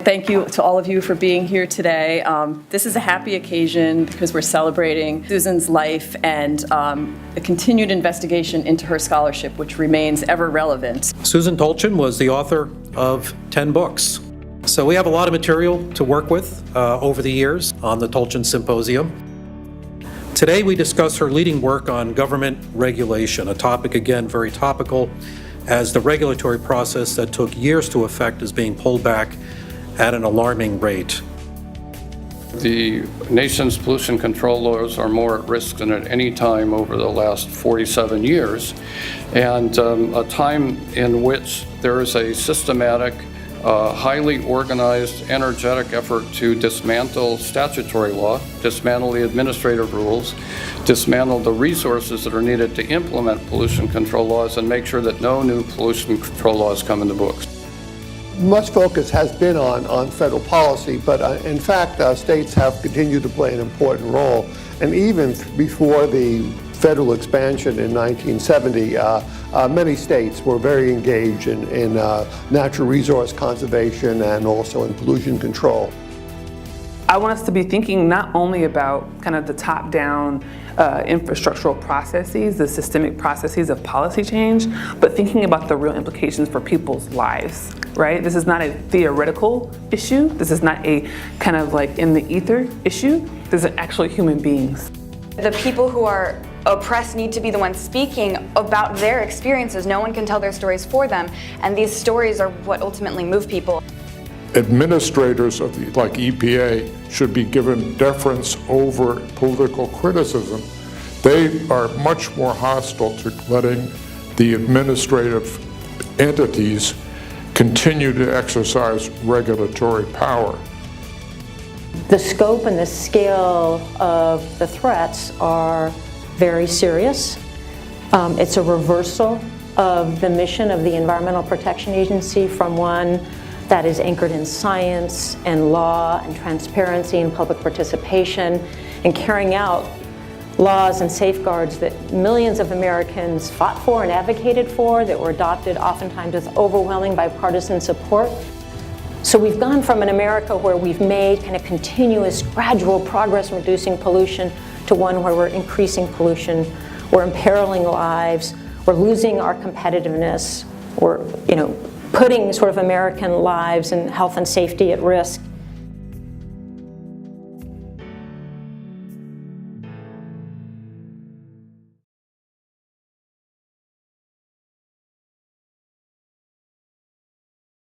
Thank you to all of you for being here today. This is a happy occasion because we're celebrating Susan's life and the continued investigation into her scholarship, which remains ever relevant. Susan Tolchin was the author of 10 books. So we have a lot of material to work with over the years on the Tolchin Symposium. Today we discuss her leading work on government regulation, a topic again very topical as the regulatory process that took years to effect is being pulled back at an alarming rate. The nation's pollution control laws are more at risk than at any time over the last 47 years, and a time in which there is a systematic, highly organized, energetic effort to dismantle statutory law, dismantle the administrative rules, dismantle the resources that are needed to implement pollution control laws, and make sure that no new pollution control laws come into books. Much focus has been on federal policy, but in fact, states have continued to play an important role. And even before the federal expansion in 1970, many states were very engaged in natural resource conservation and also in pollution control. I want us to be thinking not only about kind of the top-down infrastructural processes, the systemic processes of policy change, but thinking about the real implications for people's lives, right? This is not a theoretical issue. This is not a kind of like in the ether issue. These are actually human beings. The people who are oppressed need to be the ones speaking about their experiences. No one can tell their stories for them, and these stories are what ultimately move people. Administrators like EPA should be given deference over political criticism. They are much more hostile to letting the administrative entities continue to exercise regulatory power. The scope and the scale of the threats are very serious. It's a reversal of the mission of the Environmental Protection Agency from one that is anchored in science and law and transparency and public participation and carrying out laws and safeguards that millions of Americans fought for and advocated for, that were adopted oftentimes with overwhelming bipartisan support. So we've gone from an America where we've made kind of continuous, gradual progress in reducing pollution to one where we're increasing pollution, we're imperiling lives, we're losing our competitiveness, we're putting sort of American lives and health and safety at risk.